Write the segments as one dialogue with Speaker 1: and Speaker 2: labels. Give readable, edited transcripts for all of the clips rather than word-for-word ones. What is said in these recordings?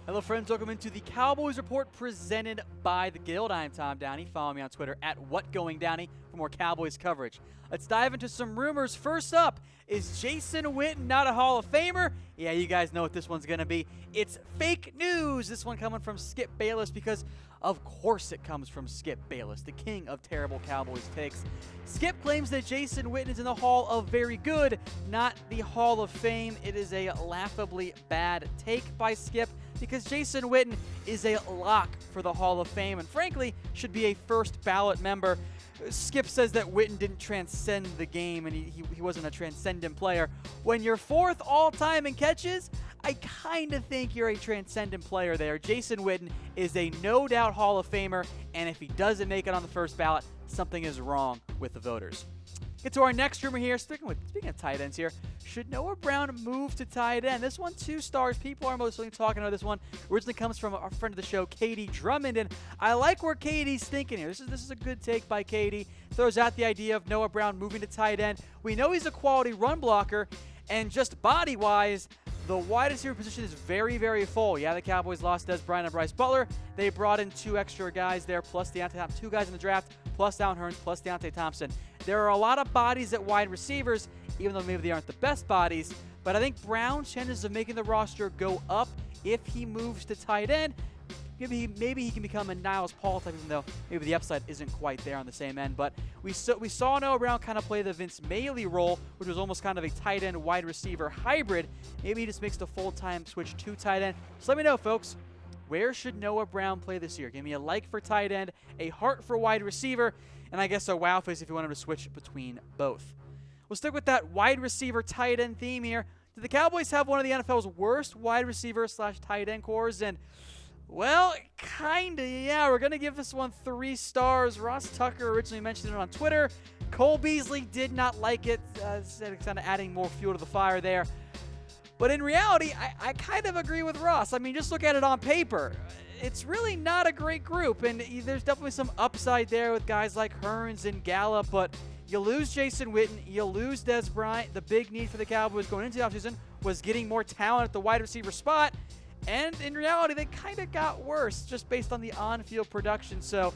Speaker 1: Hello, friends. Welcome into the Cowboys Report presented by the Guild. I am Tom Downey. Follow me on Twitter at WhatGoingDowney for more Cowboys coverage. Let's dive into some rumors. First up, is Jason Witten not a Hall of Famer? Yeah, you guys know what this one's going to be. It's fake news. This one coming from Skip Bayless because, of course, it comes from Skip Bayless, the king of terrible Cowboys takes. Skip claims that Jason Witten is in the Hall of Very Good, not the Hall of Fame. It is a laughably bad take by Skip, because Jason Witten is a lock for the Hall of Fame and, frankly, should be a first ballot member. Skip says that Witten didn't transcend the game and he wasn't a transcendent player. When you're fourth all-time in catches, I kind of think you're a transcendent player there. Jason Witten is a no-doubt Hall of Famer, and if he doesn't make it on the first ballot, something is wrong with the voters. Get to our next rumor here. Speaking of tight ends here, should Noah Brown move to tight end? This one, 2 stars. People are mostly talking about this one. Originally comes from our friend of the show, Katie Drummond, and I like where Katie's thinking here. This is a good take by Katie. Throws out the idea of Noah Brown moving to tight end. We know he's a quality run blocker, and just body-wise, the wide receiver position is very, very full. Yeah, the Cowboys lost Des Bryant and Bryce Butler. They brought in 2 extra guys there, plus Deontay Thompson, 2 guys in the draft, plus Allen Hurns, plus Deontay Thompson. There are a lot of bodies at wide receivers, even though maybe they aren't the best bodies. But I think Brown's chances of making the roster go up if he moves to tight end. Maybe he can become a Niles Paul type, even though maybe the upside isn't quite there on the same end. But we saw Noah Brown kind of play the Vince Mailey role, which was almost kind of a tight end wide receiver hybrid. Maybe he just makes the full-time switch to tight end. So let me know, folks. Where should Noah Brown play this year? Give me a like for tight end, a heart for wide receiver, and I guess a wow face if you want him to switch between both. We'll stick with that wide receiver tight end theme here. Do the Cowboys have one of the NFL's worst wide receiver / tight end cores? And, well, kinda, yeah. We're going to give this one 3 stars. Ross Tucker originally mentioned it on Twitter. Cole Beasley did not like it. Kind of adding more fuel to the fire there. But in reality, I kind of agree with Ross. I mean, just look at it on paper. It's really not a great group, and there's definitely some upside there with guys like Hurns and Gallup, but you lose Jason Witten, you lose Des Bryant. The big need for the Cowboys going into the offseason was getting more talent at the wide receiver spot, and in reality, they kind of got worse just based on the on-field production. So,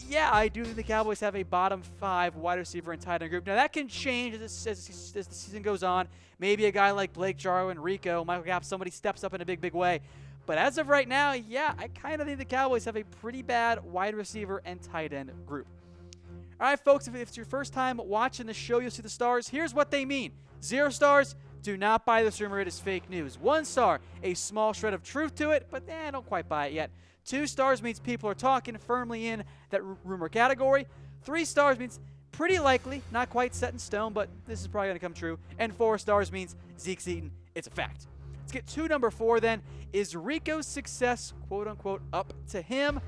Speaker 1: yeah, I do think the Cowboys have a bottom 5 wide receiver and tight end group. Now, that can change as the season goes on. Maybe a guy like Blake Jarwin, Rico, Michael Gallup, somebody steps up in a big, big way. But as of right now, yeah, I kind of think the Cowboys have a pretty bad wide receiver and tight end group. All right, folks, if it's your first time watching the show, you'll see the stars. Here's what they mean. 0 stars, do not buy this rumor. It is fake news. 1 star, a small shred of truth to it, but don't quite buy it yet. 2 stars means people are talking firmly in that rumor category. 3 stars means pretty likely, not quite set in stone, but this is probably going to come true. And 4 stars means Zeke's eaten. It's a fact. Let's get to number 4 then. Is Rico's success, quote-unquote, up to him?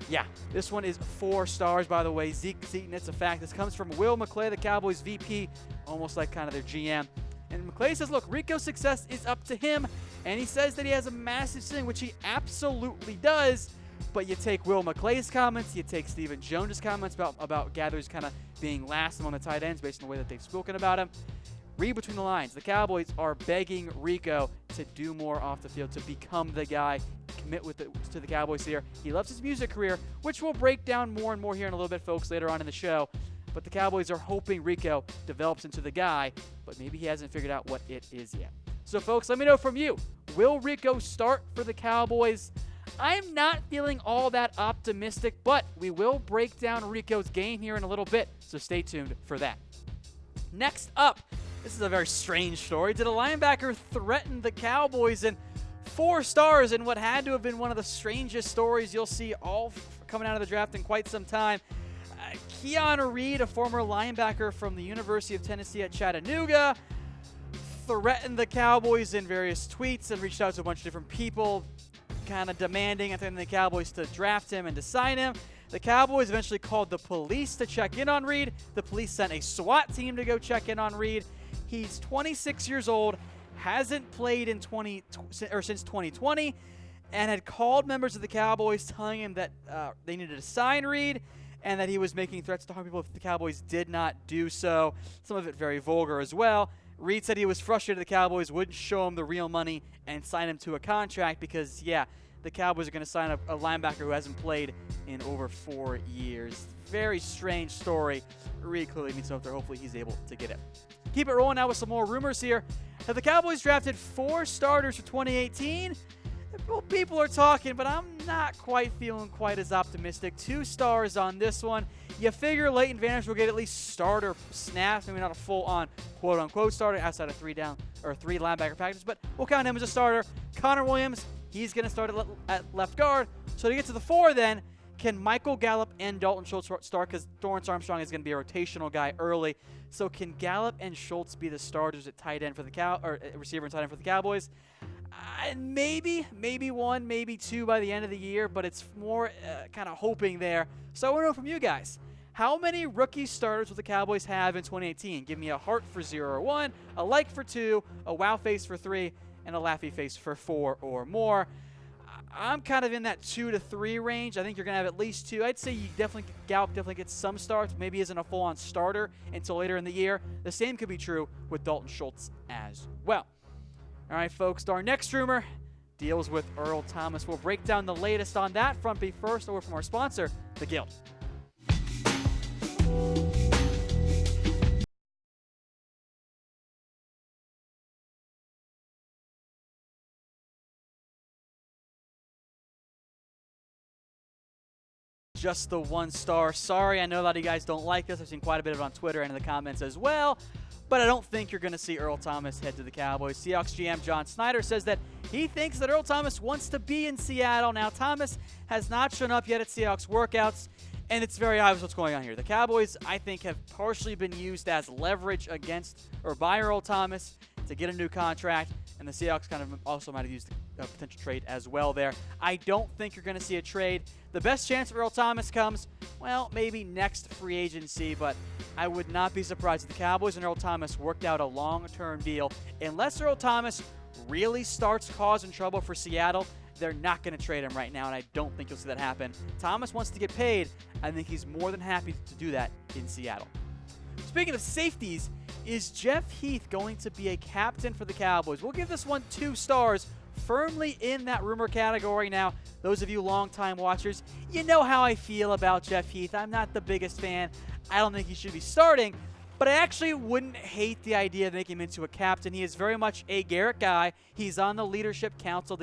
Speaker 1: Yeah, this one is 4 stars, by the way. Zeke's eaten. It's a fact. This comes from Will McClay, the Cowboys VP, almost like kind of their GM. And McClay says, look, Rico's success is up to him, and he says that he has a massive ceiling, which he absolutely does. But you take Will McClay's comments, you take Stephen Jones' comments about Gathers kind of being last among the tight ends based on the way that they've spoken about him. Read between the lines. The Cowboys are begging Rico to do more off the field, to become the guy, commit to the Cowboys here. He loves his music career, which we'll break down more and more here in a little bit, folks, later on in the show. But the Cowboys are hoping Rico develops into the guy, but maybe he hasn't figured out what it is yet. So, folks, let me know from you. Will Rico start for the Cowboys? I'm not feeling all that optimistic, but we will break down Rico's game here in a little bit, so stay tuned for that. Next up, this is a very strange story. Did a linebacker threaten the Cowboys? And 4 stars in what had to have been one of the strangest stories you'll see all coming out of the draft in quite some time. Keanu Reed, a former linebacker from the University of Tennessee at Chattanooga, threatened the Cowboys in various tweets and reached out to a bunch of different people, kind of demanding the Cowboys to draft him and to sign him. The Cowboys eventually called the police to check in on Reed. The police sent a SWAT team to go check in on Reed. He's 26 years old, hasn't played since 2020, and had called members of the Cowboys telling him that they needed to sign Reed and that he was making threats to harm people if the Cowboys did not do so. Some of it very vulgar as well. Reed said he was frustrated the Cowboys wouldn't show him the real money and sign him to a contract because, yeah, the Cowboys are going to sign a linebacker who hasn't played in over 4 years. Very strange story. Really clearly needs something. Hopefully he's able to get it. Keep it rolling now with some more rumors here. Have the Cowboys drafted 4 starters for 2018? Well, people are talking, but I'm not quite feeling quite as optimistic. 2 stars on this one. You figure Leighton Vander will get at least starter snaps, maybe not a full-on quote-unquote starter outside of 3 linebacker packages, but we'll count him as a starter. Connor Williams, he's going to start at left guard. So to get to the 4 then, can Michael Gallup and Dalton Schultz start? Because Dorrance Armstrong is going to be a rotational guy early. So can Gallup and Schultz be the starters at tight end for the receiver and tight end for the Cowboys? Maybe 1, maybe 2 by the end of the year, but it's more kind of hoping there. So I want to know from you guys, how many rookie starters will the Cowboys have in 2018? Give me a heart for 0 or 1, a like for 2, a wow face for 3, and a laughy face for 4 or more. I'm kind of in that 2 to 3 range. I think you're going to have at least 2. I'd say Gallup definitely gets some starts. Maybe isn't a full-on starter until later in the year. The same could be true with Dalton Schultz as well. All right, folks, our next rumor deals with Earl Thomas. We'll break down the latest on that front. But first, over from our sponsor, The Guild. Just the 1 star. Sorry, I know a lot of you guys don't like this. I've seen quite a bit of it on Twitter and in the comments as well. But I don't think you're going to see Earl Thomas head to the Cowboys. Seahawks GM John Snyder says that he thinks that Earl Thomas wants to be in Seattle. Now, Thomas has not shown up yet at Seahawks workouts, and it's very obvious what's going on here. The Cowboys, I think, have partially been used as leverage against or by Earl Thomas to get a new contract, and the Seahawks kind of also might have used a potential trade as well there. I don't think you're going to see a trade. The best chance for Earl Thomas comes, well, maybe next free agency, but I would not be surprised if the Cowboys and Earl Thomas worked out a long-term deal. Unless Earl Thomas really starts causing trouble for Seattle, they're not going to trade him right now, and I don't think you'll see that happen. Thomas wants to get paid. I think he's more than happy to do that in Seattle. Speaking of safeties, is Jeff Heath going to be a captain for the Cowboys? We'll give this one 2 stars, firmly in that rumor category. Now, those of you longtime watchers, you know how I feel about Jeff Heath. I'm not the biggest fan. I don't think he should be starting, but I actually wouldn't hate the idea of making him into a captain. He is very much a Garrett guy. He's on the leadership council,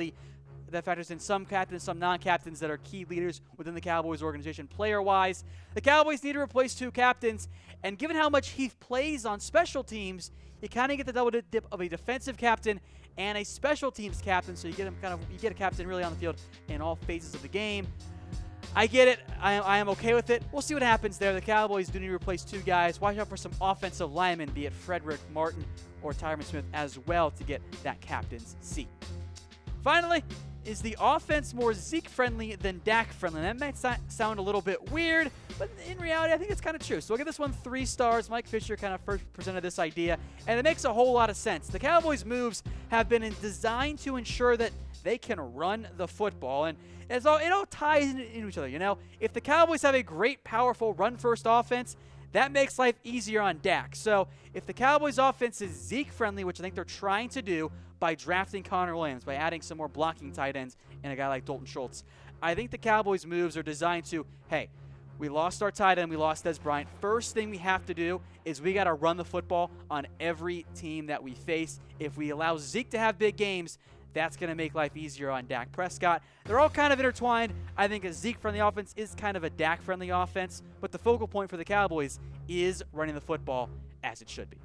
Speaker 1: that factors in some captains, some non-captains that are key leaders within the Cowboys organization player-wise. The Cowboys need to replace 2 captains, and given how much Heath plays on special teams, you kind of get the double dip of a defensive captain and a special teams captain, so you get a captain really on the field in all phases of the game. I get it. I am okay with it. We'll see what happens there. The Cowboys do need to replace 2 guys. Watch out for some offensive linemen, be it Frederick Martin or Tyron Smith as well, to get that captain's seat. Finally, is the offense more Zeke friendly than Dak friendly? That might sound a little bit weird, but in reality, I think it's kind of true. So we'll give this one 3 stars. Mike Fisher kind of first presented this idea, and it makes a whole lot of sense. The Cowboys' moves have been designed to ensure that they can run the football, and it all ties into each other. You know, if the Cowboys have a great, powerful run-first offense, that makes life easier on Dak. So if the Cowboys' offense is Zeke friendly, which I think they're trying to do by drafting Connor Williams, by adding some more blocking tight ends and a guy like Dalton Schultz, I think the Cowboys' moves are designed to, hey, we lost our tight end, we lost Dez Bryant. First thing we have to do is we got to run the football on every team that we face. If we allow Zeke to have big games, that's going to make life easier on Dak Prescott. They're all kind of intertwined. I think a Zeke-friendly offense is kind of a Dak-friendly offense, but the focal point for the Cowboys is running the football as it should be.